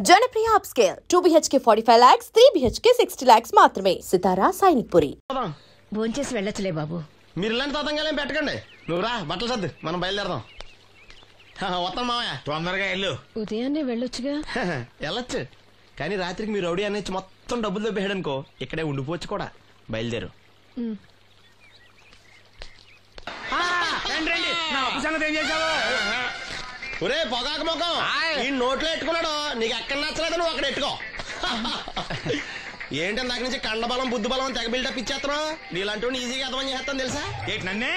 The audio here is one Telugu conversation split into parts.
Janapriya upscale 2 BHK 45 lakhs, 3 BHK 60 lakhs మాత్రమే. సితారా సైనిక్పురి. భోంచేసి వెళ్ళొచ్చులే బాబు. మీరు ఇలాంటి తతంగాలేం పెట్టకండి. నువ్వు రా, బట్టలు సర్దు, మనం బయలుదేరదాం. వస్తాం మామయ్య, తొందరగా వెళ్ళు. ఉదయాన్నే వెళ్ళొచ్చుగా. వెళ్ళొచ్చు, కానీ రాత్రికి మీరు రౌడీ అనేది మొత్తం డబ్బులు దొబ్బేయడం అనుకో, ఇక్కడే ఉండిపోవచ్చు కూడా. బయలుదేరు. ఒరే పొగాకు ముఖం, ఈ నోట్లో ఎట్టుకున్నాడు. నీకు ఎక్కడ నచ్చలేదు, నువ్వు అక్కడ ఎట్టుకో. ఏంటి దాకా నుంచి కండబలం బుద్ధి బలం తెగ బిల్డప్ ఇచ్చేస్తున్నావు. నీలాంటి ఈజీగా ఎదవని చేస్తాను తెలుసా? ఏంటి నన్నే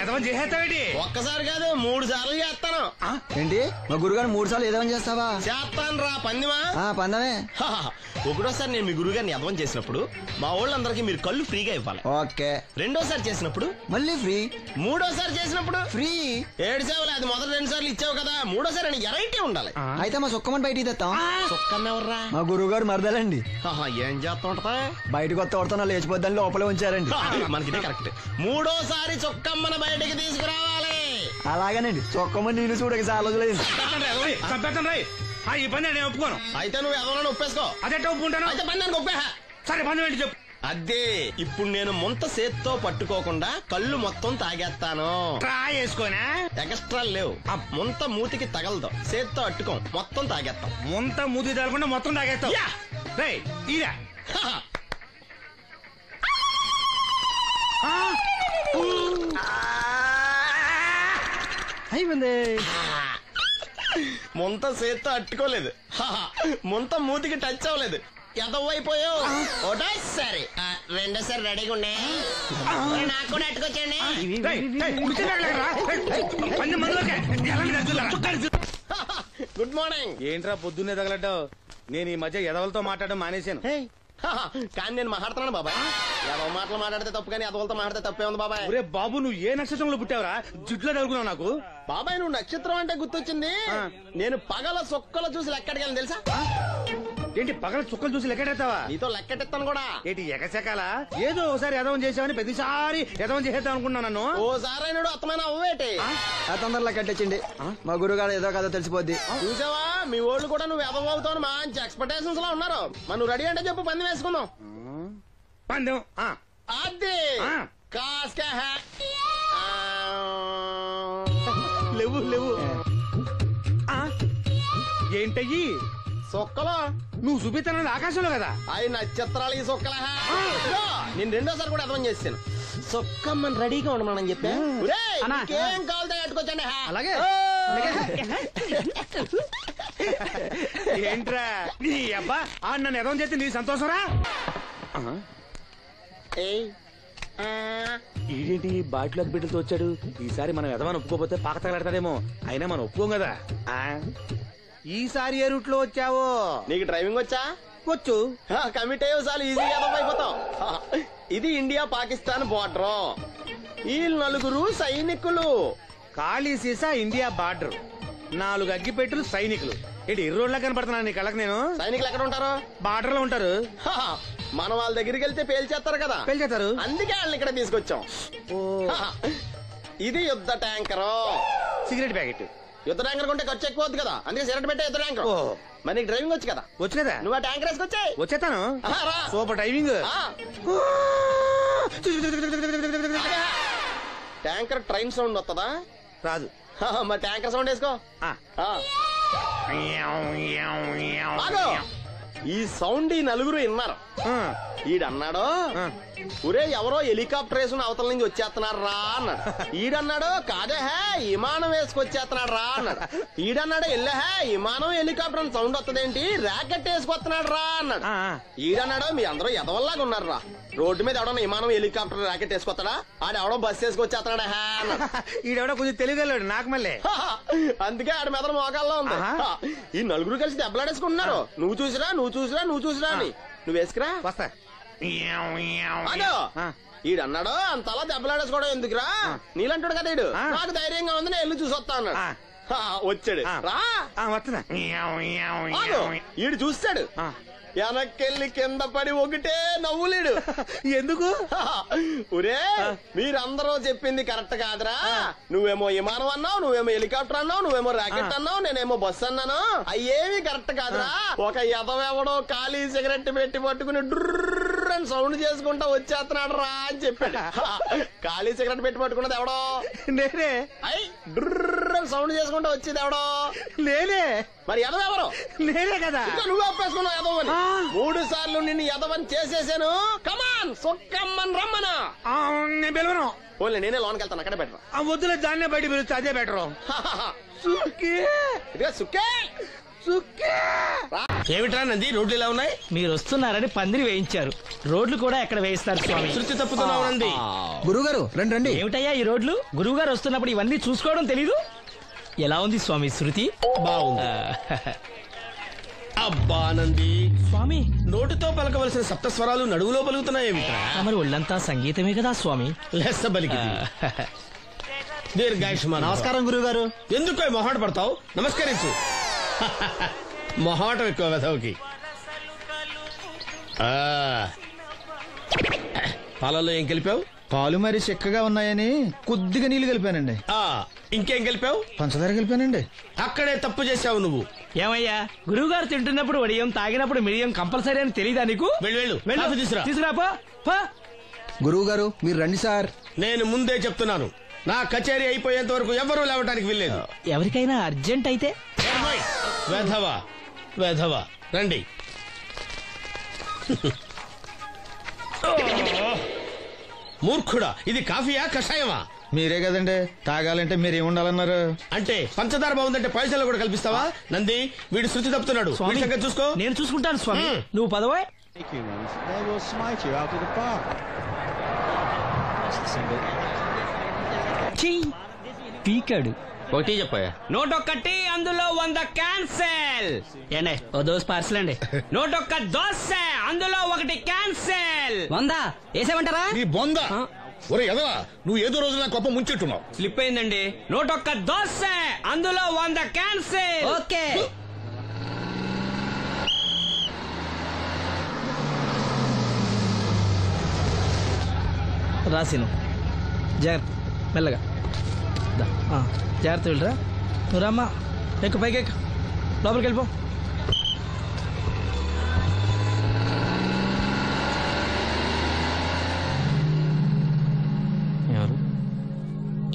ఎదవని చేసేస్తావేంటి? ఒక్కసారి కాదు 3 సార్లు చేస్తాను. ఏంటి మా గురుగారు 3 సార్లు ఎదవని చేస్తావా? చేస్తాను రా పందిమా. పందమే. ఒకటోసారి నేను మీ గురుగారిని ఎదవని చేసినప్పుడు మా వాళ్ళందరికీ మీరు కళ్ళు ఫ్రీగా ఇవ్వాలి. ఓకే. రెండోసారి చేసినప్పుడు మళ్ళీ ఫ్రీ. మూడోసారి చేసినప్పుడు ఫ్రీ. 7 సేవలు అది మొదటి 2 సార్లు ఇచ్చావు కదా, మూడోసారి ఎరైటీ ఉండాలి. అయితే మా సుక్కమని బయటికి తెస్తాం. సుక్కమ్మెవర్రా? మా గురువు గారు మరదలండి. ఏం చేస్తా ఉంటదా? బయటకు వస్తే కొడతా లేచిపోద్దని లోపలే ఉంచారండి. మనకిదే కరెక్ట్. మూడోసారి చొక్కమ్మని బయటికి తీసుకురావాలి. అలాగేనండి, చొక్కమని నేను చూడక చాలా రోజులైంది. ఈ పని నేను ఒప్పుకోను. అయితే నువ్వు ఎవరైనా ఒప్పేసుకో. అదే ఒప్పుకుంటాను. అయితే పని దానికి ఒప్పేహ. సరే పని ఏంటి చెప్పు. అదే ఇప్పుడు నేను ముంత చేత్తో పట్టుకోకుండా కళ్ళు మొత్తం తాగేస్తాను. ట్రై చేసుకోనా? ఎక్స్ట్రా లేవు. ముంత మూతికి తగలదు, చేత్తో అట్టుకోం, మొత్తం తాగేస్తాం. ముంత మూతి తగలకుండా మొత్తం తాగేస్తాం. ఇదా అయిపోయింది. ముంత చేత్తో అట్టుకోలేదు, ముంత మూతికి టచ్ అవ్వలేదు, ఎదవైపోయావు. ఒకటోసారి రెండోసారి రెడీగా ఉండే. నాకు కూడా అట్టుకొచ్చండి. Good morning. ఏంట్రా పొద్దున్నే తగలడ్డావు? నేను ఈ మధ్య ఎదవలతో మాట్లాడడం మానేశాను. కానీ నేను మాట్లాడుతున్నాను బాబాయ్. ఎదవ మాటలు మాట్లాడితే తప్పు, కానీ ఎదవలతో మాట్లాడితే తప్పే ఉంది బాబాయ్. ఒరే బాబు, నువ్వు ఏ నక్షత్రంలో పుట్టావురా? జుట్లో తగులుకున్నావు నాకు. బాబాయ్ నువ్వు నక్షత్రం అంటే గుర్తొచ్చింది. నేను పగల సొక్కలు చూసి లెక్కడికి తెలుసా? ఏంటి పగల చుక్కలు చూసి లెక్కెడతావా? నీతో లెక్కెట్టిస్తాను కూడా. ఏంటి ఎగసెకాల? ఏదో ఒకసారి ఎదవం చేసావని ప్రతిసారి ఎదవం చేసేద్దాం అనుకున్నా నన్ను. ఓసారి అయినాడు అత్తమైన అవ్వేటి. తొందరలో కట్టొచ్చండి, మా గురుగారు ఏదో కదా తెలిసిపోద్ది. చూసావా, మీ వాళ్ళు కూడా నువ్వు ఎదవ అవుతావు మంచి ఎక్స్పెక్టేషన్స్ లో ఉన్నారు. నువ్వు రెడీ అంటే చెప్పు, పందెం వేసుకుందాం. పందెం అది కాస్క లేవు లేవు. ఏంటయ్యి సొక్కలో నువ్వు చూపిస్తానది ఆకాశంలో కదా? అవి నక్షత్రాలు ఈ సొక్కల. నేను రెండోసారి కూడా అర్థం చేస్తాను. సొక్కమ్మని రెడీగా ఉండమని చెప్పా. ఏం కావాలితే కట్టుకోవచ్చండి. అలాగే. ఏంట్రా నీ అబ్బా నన్ను ఎదవం చేస్తే నీ సంతోషరా? ఏంటి బాటిలోకి బిడ్డలతో వచ్చాడు? ఈసారి మనం ఎదవని ఒప్పుకోపోతే పాక తగలాడతాడేమో. అయినా మనం ఒప్పుకోం కదా. ఈసారి ఏ రూట్ లో వచ్చావో? నీకు డ్రైవింగ్ వచ్చా? వచ్చు. కమిట్ అయ్యే సార్లు ఈజీగా అయిపోతావు. ఇది ఇండియా పాకిస్తాన్ బోర్డర్. ఈ 4 సైనికులు. ఖాళీ సీసా ఇండియా బార్డర్, 4 అగ్గిపెట్టులు సైనికులు. ఏంటి ఇర్రోడ్లా కనపడుతున్నా నీ కళ్ళకి నేను? సైనికులు ఎక్కడ ఉంటారు? బార్డర్ లో ఉంటారు. మనం వాళ్ళ దగ్గరికి వెళ్తే పేల్చేస్తారు కదా. పేల్చేస్తారు. అందుకే వాళ్ళని ఇక్కడ తీసుకొచ్చాం. ఇది యుద్ధ ట్యాంకరు. Cigarette packet. యుద్ధ ట్యాంకర్ కొంటే ఖర్చు ఎక్కువ అవుతుంది కదా, అందుకే సిగరెట్ పెట్టే యుద్ధ ట్యాంకర్. మరి నీకు డ్రైవింగ్ వచ్చు కదా? వచ్చు కదా. నువ్వు ఆ ట్యాంకర్ వేసుకొచ్చాయి. వచ్చేస్తాను. Super driving. Tanker train sound వస్తుందా? రాదు. మరి ట్యాంకర్ సౌండ్ వేసుకో. ఈ సౌండ్ ఈ 4 విన్నారు. ఈడన్నాడు, ఒరే ఎవరో హెలికాప్టర్ వేసుకుని అవతల నుంచి వచ్చేస్తున్నారు రా అన్నాడు. ఈడన్నాడు, కాదే విమానం వేసుకొచ్చేస్తున్నాడు రా అన్నాడు. ఈడన్నాడు, ఎల్లహే విమానం హెలికాప్టర్ అని సౌండ్ వస్తుందేంటి, ర్యాకెట్ వేసుకొస్తున్నాడు రా అన్నాడు. ఈడన్నాడు, మీ అందరూ ఎదవల్లాగా ఉన్నారు రా, రోడ్డు మీద ఎవడన్నా విమానం హెలికాప్టర్ ర్యాకెట్ వేసుకొస్తాడా? ఆడెవడో బస్సు వేసుకొచ్చేస్తున్నాడా అన్నాడు. ఈడెవడో కొంచెం తెలియగలడు నాకు మళ్ళీ. అందుకే ఆడ మీద మోకాల్లో ఉంది. ఈ 4 కలిసి దెబ్బలాడేసుకుంటున్నారు. నువ్వు చూసిరా నువ్వు చూసిరా నువ్వు చూసిరా అని. నువ్వు వేసుకురా. వస్తా. ఈడన్నాడు, అంతలా దెబ్బలాడేసుకోవడం ఎందుకురా, నీలంటాడు కదా ఈడు. నాకు ధైర్యంగా ఉంది, నేను వెళ్ళి చూసి వస్తా అన్నాడు. వచ్చాడు రా. వస్తున్నా. ఈడు చూస్తాడు, వెనక్కెళ్ళి కింద పడి ఒకటే నవ్వులేడు. ఎందుకు? ఒరే మీరందరూ చెప్పింది కరెక్ట్ కాదురా. నువ్వేమో విమానం అన్నావు, నువ్వేమో హెలికాప్టర్ అన్నావు, నువ్వేమో రాకెట్ అన్నావు, నేనేమో బస్సు అన్నాను. అయ్యేవి కరెక్ట్ కాదురా. ఒక ఎదవెవడో ఖాళీ సిగరెట్ పెట్టి పట్టుకుని డ్రర్ అని సౌండ్ చేసుకుంటా వచ్చేస్తున్నాడు రా అని చెప్పాడు. ఖాళీ సిగరెట్ పెట్టి పట్టుకున్నది ఎవడో? నేనే. అయ్యి డ్రర్ అని సౌండ్ చేసుకుంటా వచ్చేది ఎవడో? నేనే. మరి ఎదవెవరు? నేనే కదా. నువ్వు ఒప్పేసుకున్నావు ఎదవని. 3 సార్లు నిన్ను ఎదవని చేసేసాను. కమాన్ సొక్కమ్మని రమ్మను. నేను పిలవను. ఓన్లీ నేనే లోనికి వెళ్తాను, అక్కడే బెటర్. వద్దులే, దాన్నే బయట పిలుస్తా, అదే బెటరు. ఇదిగా సుక్కే సుక్కే. ఏమిట్రా నంది, రోడ్లు ఇలా ఉన్నాయి? మీరు వస్తున్నారని పందిరి వేయించారు. రోడ్లు కూడా ఎక్కడ వేయిస్తారు స్వామి? శృతి తప్పుతున్నావు నంది. గురుగారు రండి రండి. ఏమిటయ్యా ఈ రోడ్లు? గురువు గారు వస్తున్నప్పుడు ఇవన్నీ చూసుకోవడం తెలీదు? ఎలా ఉంది స్వామి శృతి? బాగుంది. అబ్బా నంది, స్వామి నోటితో పలకవలసిన సప్తస్వరాలు నడువులో పలుకుతున్నాయేమిట్రా? మరి ఒళ్ళంతా సంగీతమే కదా స్వామి. లెస్స బలికి దీర్ఘాయుష్మాన్. నమస్కారం గురుగారు. ఎందుకో మొహాట పడతావు? నమస్కరించు. మొహాటం ఎక్కువ వెధవుకి. పాలల్లో ఏం కలిపావు? పాలు మరి చిక్కగా ఉన్నాయని కొద్దిగా నీళ్లు కలిపానండి. ఇంకేం కలిపావు? పంచదార కలిపానండి. అక్కడే తప్పు చేశావు నువ్వు. ఏమయ్యా, గురువు గారు తింటున్నప్పుడు వడియం, తాగినప్పుడు మిడియం కంపల్సరీ అని తెలీదా నీకు? వెళ్ళు కాఫీ తీసురా. తీసుకురాపో. గురువు గారు మీరు రండి సార్. నేను ముందే చెప్తున్నాను, నా కచేరీ అయిపోయేంత వరకు ఎవరూ లేవటానికి వెళ్ళలేదు. ఎవరికైనా అర్జెంట్ అయితే వెధవా వెధవా రండి. మూర్ఖుడా, ఇది కాఫీయా కషాయమా? మీరే కదండి తాగాలంటే మీరేముండాలన్నారు? అంటే పంచదార బాగుందంటే పైసలు కూడా కల్పిస్తావా? నంది, వీడు శృతి తప్పుతున్నాడు. వీడి సంగతి చూసుకో. నేను చూసుకుంటాను స్వామి, నువ్వు పదవా. They will smite you out of the park. పీకాడు. ఒకటి చెప్పాయా? 101 అందులో 100 క్యాన్సెల్. ఏండే ఓ దోస్ పార్సల్ అండి. 101 దోశ అందులో 1 క్యాన్సెల్. 100 వేసేమంటారా? నీ బొంద. ఒరే ఎదవా, నువ్వు ఏదో రోజు నా గొప్ప ముంచెట్టున్నావు. స్లిప్ అయిందండి. 101 దోశ అందులో 100 క్యాన్సెల్. ఓకే. రాసిను జాగ్రత్త, మెల్లగా జాగ్రత్త వెళ్ళరా. నువ్వు రామ్మా, ఎక్కు పైకి ఎక్కు, లోపలికి వెళ్ళిపో. ఎవరు?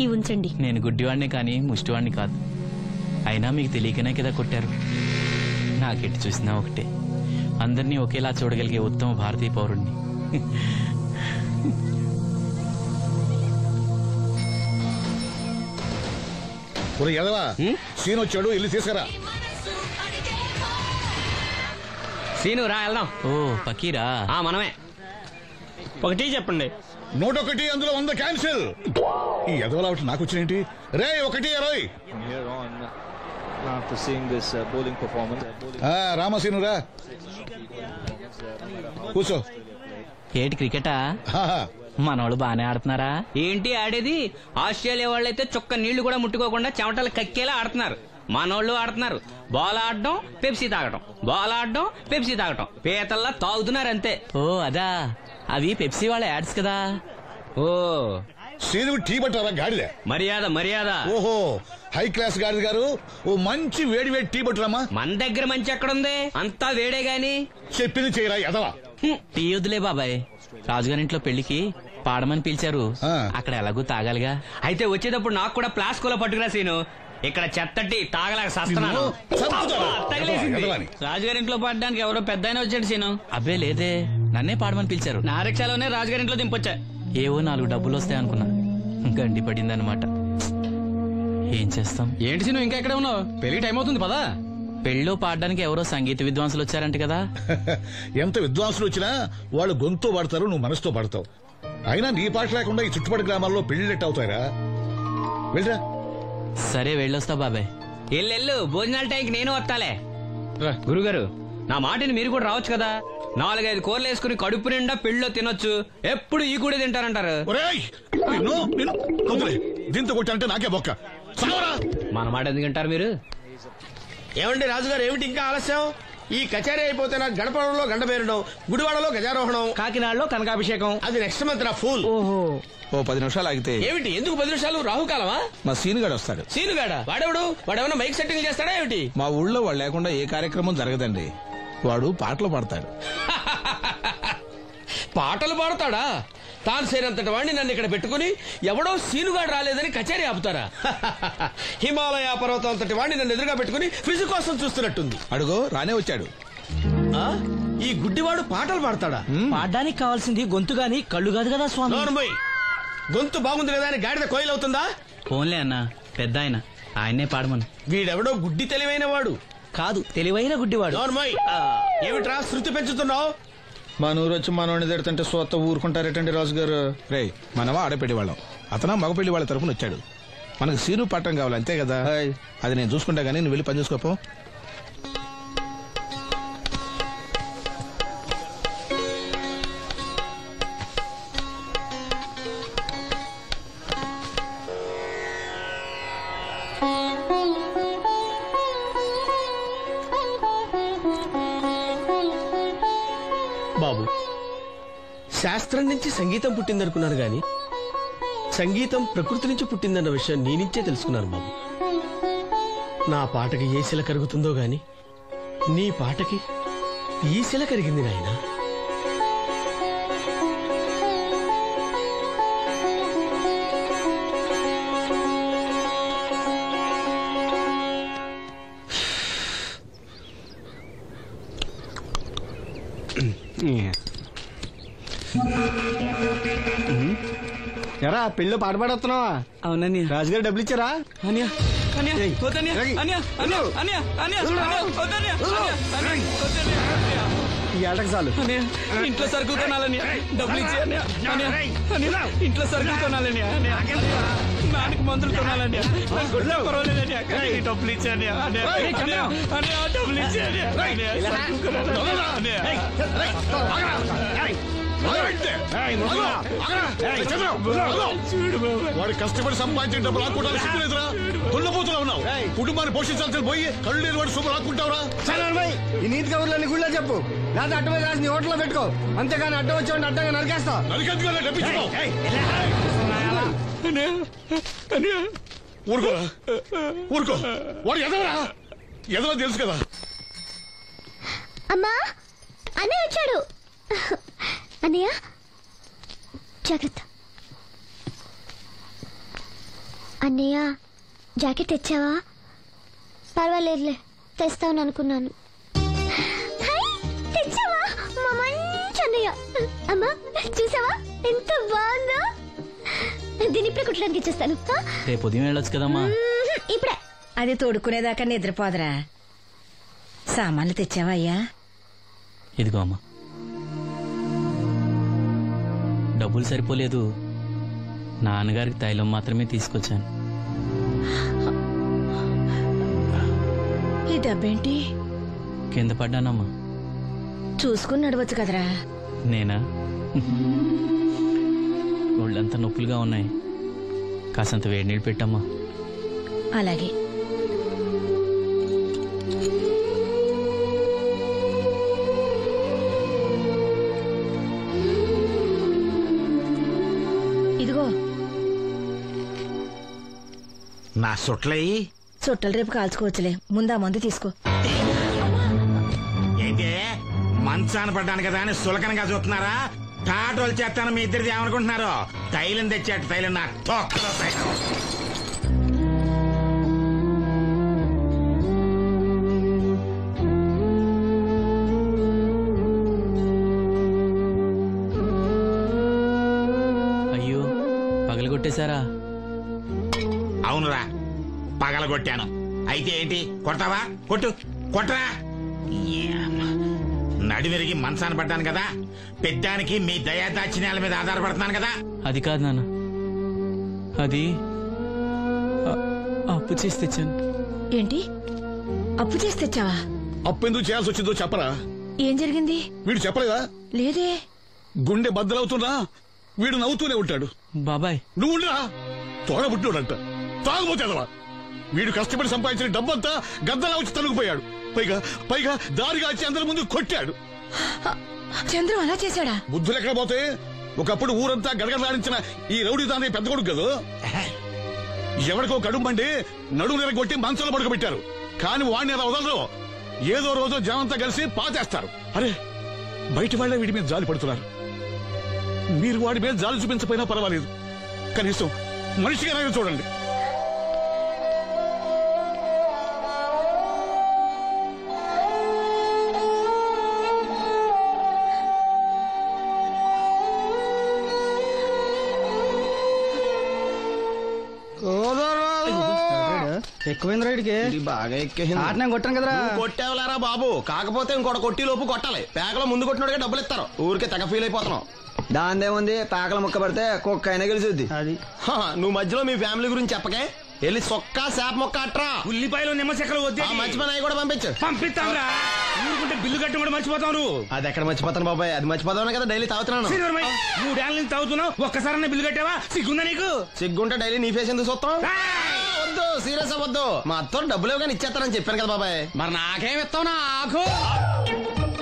ఇవి ఉంచండి. నేను గుడ్డివాడిని కానీ ముష్టివాడిని కాదు. అయినా మీకు తెలియకనే కదా కొట్టారు. నాకెట్టి చూసినా ఒకటే, అందరినీ ఒకేలా చూడగలిగే ఉత్తమ భారతీయ పౌరుణ్ణి. ఒరే ఎదవా, సీన్ వచ్చాడు, ఇల్లు తీసుకురా. సీను రా వెళ్దాం. ఓ పకీరా, మనమే. ఒకటి చెప్పండి. 101 అందులో 100 క్యాన్సిల్. ఈ ఎదవలా ఒకటి నాకు వచ్చినేంటి? రే 120. From here on, after seeing this bowling performance, రామసీను రా, కూర్చో. ఏటి క్రికెటా? మనోళ్ళు బానే ఆడుతున్నారా? ఏంటి ఆడేది? ఆస్ట్రేలియా వాళ్ళైతే చుక్క నీళ్లు కూడా ముట్టుకోకుండా చెమటలు కక్కేలా ఆడుతున్నారు. మనోళ్ళు ఆడుతున్నారు బాల్ ఆడడం, పెప్సీ తాగటం, బాల్ ఆడడం, పెప్సీ తాగటం, పీతల్లా తాగుతున్నారు అంతే. ఓ అదా, అవి పెప్సీ వాళ్ళ యాడ్స్ కదా. ఓ సీను టీ పట్టారా గాడిద? మర్యాద మర్యాద. ఓహో, హై క్లాస్ గాడిద గారు, ఓ మంచి వేడి వేడి టీ పట్టురామా. మన దగ్గర మంచి ఎక్కడుంది, అంతా వేడే గాని. చెప్పింది చేయరా ఎదవా. టీ వద్దులే బాబాయ్, రాజుగారింట్లో పెళ్లికి పాడమని పిలిచారు, అక్కడ ఎలాగూ తాగాలిగా. అయితే వచ్చేటప్పుడు నాకు కూడా ప్లాస్కోలో పట్టుకురా సీను. ఇక్కడ చెత్తటి తాగలేక సస్తున్నాను. రాజుగారింట్లో పాడడానికి ఎవరో పెద్ద వచ్చాడు సీను. అబ్బే లేదే, నన్నే పాడమని పిలిచారు. నా రిక్షాలోనే రాజుగారింట్లో దింపొచ్చా. ఏవో 4 డబ్బులు వస్తాయి అనుకున్నా, గండి పడింది అనమాట. ఏం చేస్తాం? ఏంటి సీను ఇంకా ఎక్కడ ఉన్నావు? పెళ్లి టైం అవుతుంది పదా. పెళ్ళిలో పాడడానికి ఎవరో సంగీత విద్వాంసులు వచ్చారంట కదా. ఎంత విద్వాంసులు వచ్చినా వాళ్ళు గొంతు పడతారు, నువ్వు మనసుతో పడతావు. అయినా నీ పాట లేకుండా ఈ చుట్టుపక్కల గ్రామాల్లో పెళ్లిళ్ళెట్ అవుతాయిరా. వెళ్ళరా. సరే వెళ్ళొస్తా బాబాయ్. ఎల్లెళ్ళు, భోజనాల టైంకి నేను వస్తాలే. గురుగారు, నా మాటని మీరు కూడా రావచ్చు కదా. 4-5 కూరలు వేసుకుని కడుపు నిండా పెళ్ళిలో తినొచ్చు. ఎప్పుడు ఈ కూడా తింటారంటారు. దీంతో కొట్టాలంటే నాకే బొక్క. మన మాట ఎందుకంటారు మీరు? ఏమండి రాజుగారు, ఏమిటి ఇంకా ఆలస్యం? ఈ కచేరీ అయిపోతే నాకు గడపడంలో గండ పేరడం, గుడివాడలో గజారోహణం, కాకినాడలో కనకాభిషేకం. అది నెక్స్ట్ మంత్ నా ఫూల్. ఓహో, ఓ 10 నిమిషాలు ఆగితే. ఏమిటి ఎందుకు 10 నిమిషాలు? రాహుకాలమా? మా సీనుగాడు వస్తాడు. సీనుగాడా? వాడేమన్నా మైక్ సెట్టింగ్ చేస్తాడా ఏమిటి? మా ఊళ్ళో వాడు లేకుండా ఏ కార్యక్రమం జరగదండి. వాడు పాటలు పాడతాడు. పాటలు పాడతాడా? తాను సేనంతటి వాడిని నన్ను ఇక్కడ పెట్టుకుని ఎవడో సీనుగాడు రాలేదని కచేరీ ఆపుతారా? హిమాలయ పర్వతం అంతటి వాడిని నన్ను ఎదురుగా పెట్టుకుని ఫ్రిజ్ కోసం చూస్తున్నట్టుంది. అడుగో రానే వచ్చాడు. ఈ గుడ్డివాడు పాటలు పాడతాడా? పాడడానికి కావాల్సింది గొంతు గాని కళ్ళు కాదు కదా స్వామి. నోర్మోయ్, గొంతు బాగుంది కదా అని గాడిద కోయిలవుతుందా? ఫోన్లే అన్న, పెద్ద ఆయన్నే పాడమను. వీడెవడో గుడ్డి తెలివైన వాడు కాదు, తెలివైన గుడ్డివాడు. నోర్మోయ్, ఏమిట్రా శృతి పెంచుతున్నావు? మన ఊరు వచ్చి మనోడిని తిడుతుంటే సొత్త ఊరుకుంటారేటండి రాజు గారు. రే, మనవా ఆడపెళ్లి వాళ్ళం, అతను మగపెళ్లి వాళ్ళ తరఫున వచ్చాడు. మనకు సీను పట్టం కావాలి అంతే కదా. అది నేను చూసుకుంటా గానీ నువ్వు వెళ్ళి పని చూసుకోపో. బాబు, శాస్త్రం నుంచి సంగీతం పుట్టిందనుకున్నాను గాని సంగీతం ప్రకృతి నుంచి పుట్టిందన్న విషయం నీ నుంచే తెలుసుకున్నాను బాబు. నా పాటకి ఏ శిల కరుగుతుందో గాని నీ పాటకి ఈ శిల కరిగింది నాయనా. ఎరా పెళ్ళి పాట పాడుతున్నావా? అవునని రాజుగారు డబ్బులు ఇచ్చారా? ఈ ఏటకు చాలు. ఇంట్లో సరుకులు కొనాలని డబ్బులు ఇచ్చి ఇంట్లో సరుకులు కొనాలని నాన్నకి మందులు కొనాలని పర్వాలేదని డబ్బులు ఇచ్చాను. డబ్బులు ఇచ్చాను. వాడు కష్టపడి సంపాదించిన డబ్బులు ఆకుంటారు. సిగ్గులేదురా? దున్నపోతున్నా ఉన్నావు. కుటుంబాన్ని పోషించాల్సిన పోయి కళ్ళు లేని వాడు సూపర్ ఆకుంటావురా. ఈ నీతి కబుర్లన్నీ గుళ్ళో చెప్పు, లేదా అడ్డమే రాసి నీ హోటల్లో పెట్టుకో. అంతేగాని అడ్డం వచ్చేవాడిని అడ్డంగా నరికేస్తా. నరికెందుకు డబ్బిచ్చుకో. ఊరుకోరా, ఊరుకో. వాడు ఎదవరా? ఎదవ తెలుసు కదా. అమ్మా, అన్నయ్య వచ్చాడు. అన్నయ్య జాగ్రత్త. అన్నయ్య జాకెట్ తెచ్చావా? పర్వాలేదులే, తెస్తావని అనుకున్నాను. తెచ్చావా? మా మంచి అన్నయ్య. అమ్మా చూసావా ఎంత బాగుందో? దీన్ని ఇప్పుడే కుట్టడానికి ఇచ్చేస్తాను. రేపు ఉదయం వెళ్ళొచ్చు కదమ్మా. ఇప్పుడే. అది తోడుకునేదాకా నిద్రపోదరా. సామాన్లు తెచ్చావా అయ్యా? ఇదిగో అమ్మా. డబ్బులు సరిపోలేదు, నాన్నగారికి తైలం మాత్రమే తీసుకొచ్చాను. ఈ డబ్బేంటి? కింద పడ్డానమ్మా. చూసుకుని నడవచ్చు కదరా. నేనా? ఒళ్ళంతా నొప్పులుగా ఉన్నాయి, కాసంత వేడి నీళ్ళు పెట్టమ్మా. అలాగే. ఇదిగో నా సొట్లయి చుట్టలు రేపు కాల్చుకోవచ్చులే, ముందా మందు తీసుకో. ఏంటే మంచాన పడ్డాను కదా అని సులకనగా చూస్తున్నారా? టాటోలు చేస్తాను మీ ఇద్దరిది ఏమనుకుంటున్నారు? తైలం తెచ్చాడు, తైలం నా తొక్కలో తైలం. అయ్యో, పగలగొట్టేశారా? అవునురా, పగలగొట్టాను. అయితే ఏంటి, కొడతావా? కొట్టు, కొట్టరా. నడివిరిగి మంచాన పడ్డాను కదా, పెద్దానికి మీ దయాదాచిన్యాల మీద ఆధారపడుతున్నాను కదా. అది కాదు నాన్న, అది అప్పు చేసి తెచ్చాను. ఏంటి, అప్పు చేసి తెచ్చావా? అప్పు ఎందుకు చేయాల్సి వచ్చిందో చెప్పరా? ఏం జరిగింది? వీడు చెప్పలేదా? లేదే. గుండె బద్దలవుతున్నా వీడు నవ్వుతూనే ఉంటాడు. బాబాయ్ నువ్వు ఉండరా? తోడబుట్టినోడంట, తాగుపోతేదవా. వీడు కష్టపడి సంపాదించిన డబ్బంతా గద్దలా వచ్చి తనుకుపోయాడు. పైగా పైగా దారిగా వచ్చి అందరి ముందు కొట్టాడు. చంద్రం అలా చేశాడా? బుద్ధులు ఎక్కడ పోతే ఒకప్పుడు ఊరంతా గడగడలాడించిన ఈ రౌడీ దాని పెద్ద కొడుకు కదా. ఎవరికో కడుంబండి నడుము నిరగొట్టి మంచంలో పడుకోబెట్టారు. కానీ వాడిని అలా వదలరు. ఏదో రోజు జనంతా కలిసి పాతేస్తారు. అరే బయట వాళ్ళే వీడి మీద జాలి పడుతున్నారు. మీరు వాడి మీద జాలి చూపించకపోయినా పర్వాలేదు, కనీసం మనిషిగా చూడండి. ఎక్కువైంది రైడ్కి బాగా ఎక్కేసింది. ఆటనే కొట్టాను కదరా. కొట్టేవలేరా బాబు, కాకపోతే ఇంకోటి కొట్టి లోపు కొట్టాలి. పేకలో ముందు కొట్టినోడిగా డబ్బులు ఇస్తారు. ఊరికే తెగ ఫీల్ అయిపోతున్నావు. దాందేముంది, పేకల ముక్క పడితే కుక్క అయినా గెలిచుద్ది. అది నువ్వు మధ్యలో మీ ఫ్యామిలీ గురించి చెప్పకే. వెళ్ళి సొక్క శాప మొక్క అట్రా. ఉల్లిపాయలు నిమ్మచెక్కలు వద్దే. మంచి పని అవి కూడా పంపించు. పంపిస్తాంరా. ఊరుకుంటే బిల్లు కట్టి కూడా మర్చిపోతావు. అది ఎక్కడ మర్చిపోతాను బాబాయ్, అది మర్చిపోతావు కదా డైలీ తాగుతున్నాను. 3 ఏళ్ళ నుంచి తాగుతున్నావు, ఒక్కసారి బిల్లు కట్టావా? సిగ్గుందా నీకు? సిగ్గుంటే డైలీ నీ ఫేస్ ఎందుకు చూస్తాం? వద్దు, సీరియస్ అవ్వద్దు. మా అత్తో డబ్బులు ఇవ్వగానే ఇచ్చేస్తానని చెప్పాను కదా బాబాయ్. మరి నాకేం ఇస్తావు? నాకు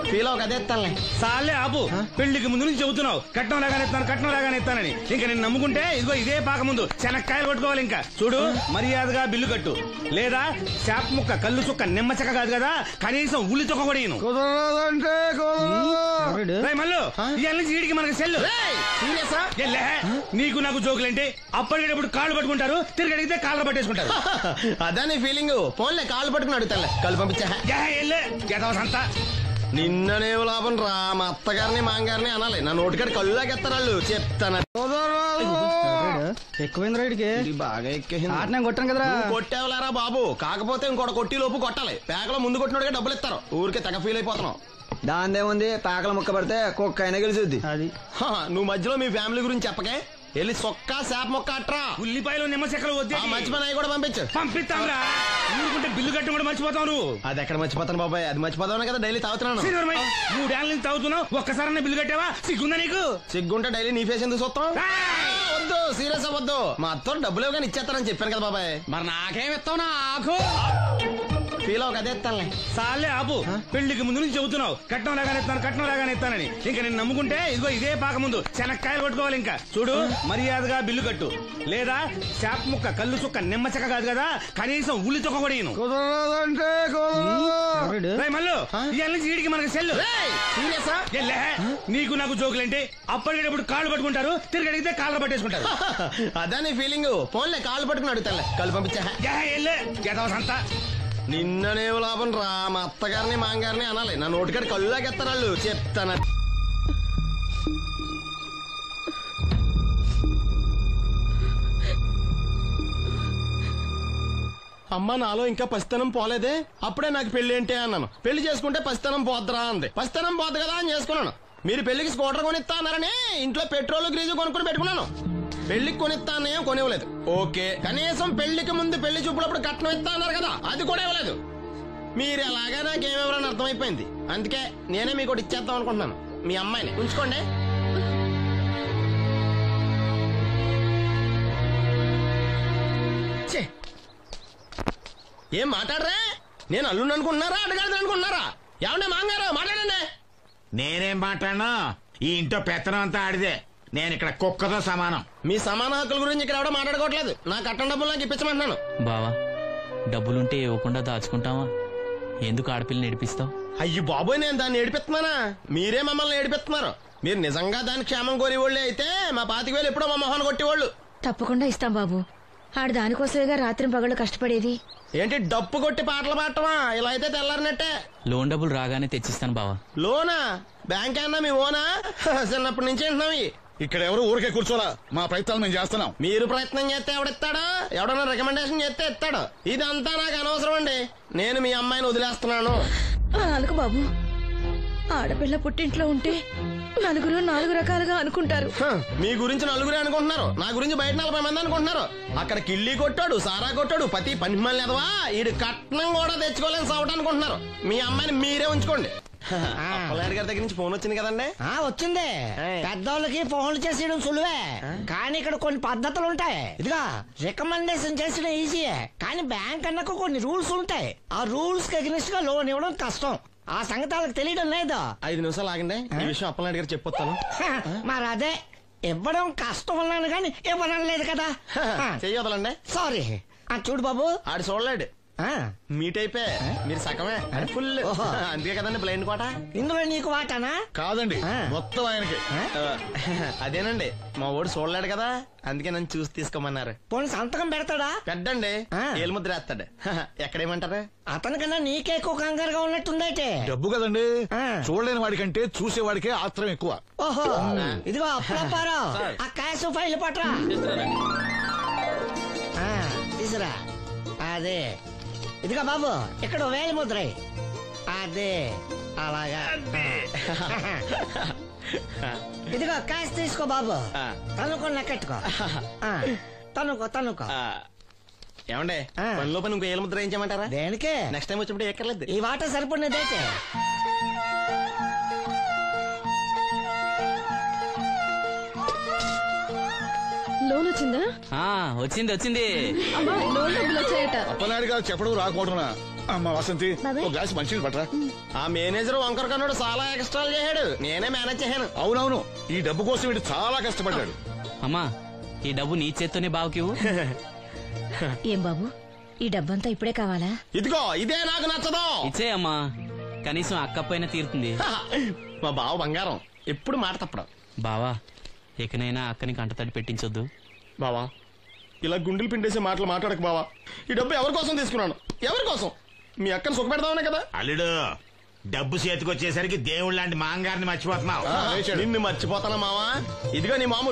ఫీల్ అవ్వక అదే ఇస్తానులే. సాలే ఆపు. పెళ్లికి ముందు నుంచి చెబుతున్నావు కట్నం లాగానే ఇస్తాను, కట్నం లాగానే ఇస్తానని. ఇంకా నేను నమ్ముకుంటే ఇదిగో ఇదే పాక ముందు శనక్కాయలు కొట్టుకోవాలి. ఇంకా చూడు, మర్యాదగా బిల్లు కట్టు, లేదా చేప ముక్క కళ్ళు చుక్క నిమ్మ చెక్క కాదు కదా, కనీసం ఉల్లి తొక్క కూడా ఇయ్యను. మళ్ళీ ఇవాళ నుంచి వీడికి మనకి సెల్లు. నీకు నాకు జోకులంటే అప్పటికేటప్పుడు కాళ్ళు పట్టుకుంటారు, తిరిగి అడిగితే కాళ్ళు పట్టేసుకుంటారు. అదే నీ ఫీలింగ్. ఫోన్లే కాళ్ళు పట్టుకుని అడుగుతానులే, కళ్ళు పంపించా. సంతా నిన్ననే లాభం రా. మా అత్తగారిని మాంగారిని అనాలి, నా నోటికాడ కళ్ళు లాగెత్తారు వాళ్ళు. చెప్తాను. ఎక్కువైంది రైడ్కి బాగా ఎక్కేసింది. ఆటనే కొట్టాను కదరా. కొట్టేవలేరా బాబు, కాకపోతే ఇంకోటి కొట్టి లోపు కొట్టాలి. పేకలో ముందు కొట్టినోడిగా డబ్బులు ఇస్తారు. ఊరికే తెగ ఫీల్ అయిపోతున్నావు. దాందేముంది, పేకల ముక్క పడితే కుక్క అయినా గెలిచుద్ది. అది నువ్వు మధ్యలో మీ ఫ్యామిలీ గురించి చెప్పకే. వెళ్ళి సొక్క శాప మొక్క అట్రా. ఉల్లిపాయలు నిమ్మచెక్కలు వద్దే. మంచి పని అవి కూడా పంపించు. పంపిస్తాంరా. ఊరుకుంటే బిల్లు కట్టి కూడా మర్చిపోతావు. అది ఎక్కడ మర్చిపోతాను బాబాయ్, అది మర్చిపోతావు కదా డైలీ తాగుతున్నాను. 3 ఏళ్ళ నుంచి తాగుతున్నావు, ఒక్కసారి బిల్లు కట్టావా? సిగ్గుందా నీకు? సిగ్గుంటే డైలీ నీ ఫేస్ ఎందుకు చూస్తాం? వద్దు, సీరియస్ అవ్వద్దు. మా అత్తో డబ్బులు ఇవ్వగానే ఇచ్చేస్తానని చెప్పాను కదా బాబాయ్. మరి నాకేం ఇస్తావు? నాకు ఫీల్ అవ్వక అదే ఇస్తానులే. సాలే ఆపు. పెళ్లికి ముందు నుంచి చెబుతున్నావు కట్నం లాగానే ఇస్తాను, కట్నం లాగానే ఇస్తానని. ఇంకా నేను నమ్ముకుంటే ఇదిగో ఇదే పాక ముందు శనక్కాయలు కొట్టుకోవాలి. ఇంకా చూడు, మర్యాదగా బిల్లు కట్టు, లేదా చేప ముక్క కళ్ళు చుక్క నిమ్మ చెక్క కాదు కదా, కనీసం ఉల్లి తొక్క కూడా ఇయ్యను. మళ్ళీ ఇవాళ నుంచి వీడికి మనకి సెల్లు. నీకు నాకు జోకులంటే అప్పటికేటప్పుడు కాళ్ళు పట్టుకుంటారు, తిరిగి అడిగితే కాళ్ళు పట్టేసుకుంటారు. అదే నీ ఫీలింగ్. ఫోన్లే కాళ్ళు పట్టుకుని అడుగుతానులే, కళ్ళు పంపించా. సంతా నిన్ననే లాభం రా. మా అత్తగారిని మాంగారిని అనాలి, నా నోటికాడ కళ్ళు లాగెత్తారు వాళ్ళు. చెప్తాను. అమ్మ నాలో ఇంకా పసితనం పోలేదే. అప్పుడే నాకు పెళ్లి ఏంటి అన్నాను. పెళ్లి చేసుకుంటే పసితనం పోద్దురా అంది. పసితనం పోద్దు కదా అని చేసుకున్నాను. మీరు పెళ్లికి స్కూటర్ కొనిస్తా అన్నారని ఇంట్లో పెట్రోల్ గ్రీజు కొనుక్కుని పెట్టుకున్నాను. పెళ్లికి కొనిస్తా అన్నయ్య కొనివ్వలేదు. ఓకే, కనీసం పెళ్లికి ముందు పెళ్లి చూపులప్పుడు కట్నం ఇస్తా అన్నారు కదా, అది కూడా ఇవ్వలేదు. మీరు ఎలాగా నాకేమెవరని అర్థమైపోయింది. అందుకే నేనే మీకు ఇచ్చేద్దాం అనుకుంటున్నాను. మీ అమ్మాయిని ఉంచుకోండి. ఏం మాట్లాడరా? నేను అల్లుండి అనుకుంటున్నారా, అడగాలి అనుకుంటున్నారా? ఏమంటే మాంగారు మాట్లాడండి. నేనేం మాట్లాడను, ఈ ఇంట్లో పెత్తనం అంతా ఆడిదే. నేను ఇక్కడ కుక్కతో సమానం. మీ సమాన హక్కుల గురించి ఇక్కడ ఎవడో మాట్లాడుకోవట్లేదు. నా కట్టం డబ్బులు నాకు ఇప్పించమంటున్నాను. బావా, డబ్బులుంటే ఇవ్వకుండా దాచుకుంటావా? ఎందుకు ఆడపిల్లని ఏడిపిస్తావు? అయ్యి బాబోయ్, నేను దాన్ని ఏడిపిస్తున్నానా? మీరే మమ్మల్ని ఏడిపిస్తున్నారు. మీరు నిజంగా దాని క్షేమం కోరేవాళ్ళే అయితే మా 25,000 ఎప్పుడో మా మొహాన్ని కొట్టేవాళ్ళు. తప్పకుండా ఇస్తాం బాబు. ఆడు దానికోసమేగా రాత్రి పగళ్ళు కష్టపడేది. ఏంటి డప్పు కొట్టి పాటలు పాడటమా? ఇలా అయితే తెల్లారినట్టే. లోన్ డబ్బులు రాగానే తెచ్చిస్తాను బావా. లోనా? బ్యాంక్ అన్నా మీ ఓనా? చిన్నప్పటి నుంచి వింటున్నాం. ఇక్కడ ఎవరు ఊరికే కూర్చోలా, మా ప్రయత్నాలు మేము చేస్తున్నాం. మీరు ప్రయత్నం చేస్తే ఎవడిస్తాడా? ఎవడన్నా రికమెండేషన్ చేస్తే ఇస్తాడు. ఇదంతా నాకు అనవసరం అండి. నేను మీ అమ్మాయిని వదిలేస్తున్నాను. అనుకు బాబు, ఆడపిల్ల పుట్టింట్లో ఉంటే నలుగురు 4 రకాలుగా అనుకుంటారు. మీ గురించి నలుగురే అనుకుంటున్నారు, నా గురించి బయట 40 మంది అనుకుంటున్నారు. అక్కడ కిళ్ళి కొట్టాడు, సారా కొట్టాడు, పతి పని మళ్ళీ ఎదవా ఈడు కట్నం కూడా తెచ్చుకోలేని సవట అనుకుంటున్నారు. మీ అమ్మాయిని మీరే ఉంచుకోండి. అప్పలనాయుడు గారి దగ్గర నుంచి ఫోన్ వచ్చింది కదండి. వచ్చింది. పెద్దోళ్ళకి ఫోన్లు చేసేయడం సులువే, కానీ ఇక్కడ కొన్ని పద్ధతులు ఉంటాయి. ఇదిగా రికమెండేషన్ చేసిన ఈజీయే, కానీ బ్యాంక్ అన్నకు కొన్ని రూల్స్ ఉంటాయి. ఆ రూల్స్ కి అగ్నిస్ట్ గా లోన్ ఇవ్వడం కష్టం. ఆ సంగతి వాళ్ళకి తెలియడం లేదు. 5 నిమిషాలు ఆగండి, ఈ విషయం అప్పలనాయుడు గారు చెప్పొస్తాను. మరి అదే ఇవ్వడం కష్టం ఉన్నాను కానీ ఇవ్వడం లేదు కదా. చెయ్యొదలండి. సారీ. చూడు బాబు, ఆడు చూడలేడు, మీట్ అయిపోయి మీరు సగమే ఫుల్. అందుకే కదండి బ్లైండ్ కోట. ఇందులో నీకు వాటానా? కాదండి, మొత్తం ఆయనకి. అదేనండి, మా ఓడు చూడలేడు కదా, అందుకే నన్ను చూసి తీసుకోమన్నారు. పోనీ సంతకం పెడతాడా? పెద్దండి, ఏలు ముద్ర వేస్తాడు. ఎక్కడేమంటారు? అతనికన్నా నీకే ఎక్కువ కంగారుగా ఉన్నట్టుందైతే. డబ్బు కదండి, చూడలేని వాడికంటే చూసేవాడికే ఆత్రం ఎక్కువ. ఓహో, ఇదిగో అప్పుడప్పారావు, ఆ క్యాష్ ఫైల్ పట్రా. తీసురా. అదే, ఇదిగో బాబు, ఇక్కడ వేలి ముద్ర. అదే, అలాగా. ఇదిగో క్యాష్ తీసుకో బాబు, తనుకో లెక్కెట్టుకో. తనుకో. ఏమండే, పనిలో పని ఇంకో ఏలు ముద్ర ఏం చేయమంటారా? దేనికే? నెక్స్ట్ టైం వచ్చినప్పుడు ఎక్కర్లేదు. ఈ వాట సరిపడినదైతే. లోన్ వచ్చిందా? వచ్చింది. అమ్మా, లోన్ డబ్బులు వచ్చాయట. అప్పలనాయుడు గారు చెప్పడం రాకపోవడం. అమ్మ వసంతి, ఒక గ్లాస్ మంచినీళ్ళు పట్టరా. ఆ మేనేజర్ వంకర కన్నాడు, చాలా ఎక్స్ట్రాలు చేశాడు, నేనే మేనేజ్ చేశాను. అవునవును, ఈ డబ్బు కోసం వీడు చాలా కష్టపడ్డాడు. అమ్మా, ఈ డబ్బు నీ చేత్తోనే బావుకి. ఏం బాబు, ఈ డబ్బంతా ఇప్పుడే కావాలా? ఇదిగో ఇదే నాకు నచ్చదు. ఇచ్చేయమ్మా, కనీసం అక్క పైన తీరుతుంది. మా బావ బంగారం, ఎప్పుడు మాట తప్పడం. బావా, ఇకనైనా అక్కని కంటతడి పెట్టించొద్దు. బావా, ఇలా గుండెలు పిండేసే మాటలు మాట్లాడక బావా. ఈ డబ్బు ఎవరి కోసం తీసుకున్నాను? ఎవరి కోసం? మీ అక్కను సుఖపెడదామనే కదా. అల్లుడు, డబ్బు చేతికొచ్చేసరికి దేవుడు లాంటి మాంగారిని మర్చిపోతున్నావు. నిన్ను మర్చిపోతానా మావా? ఇదిగో నీ మామూలు.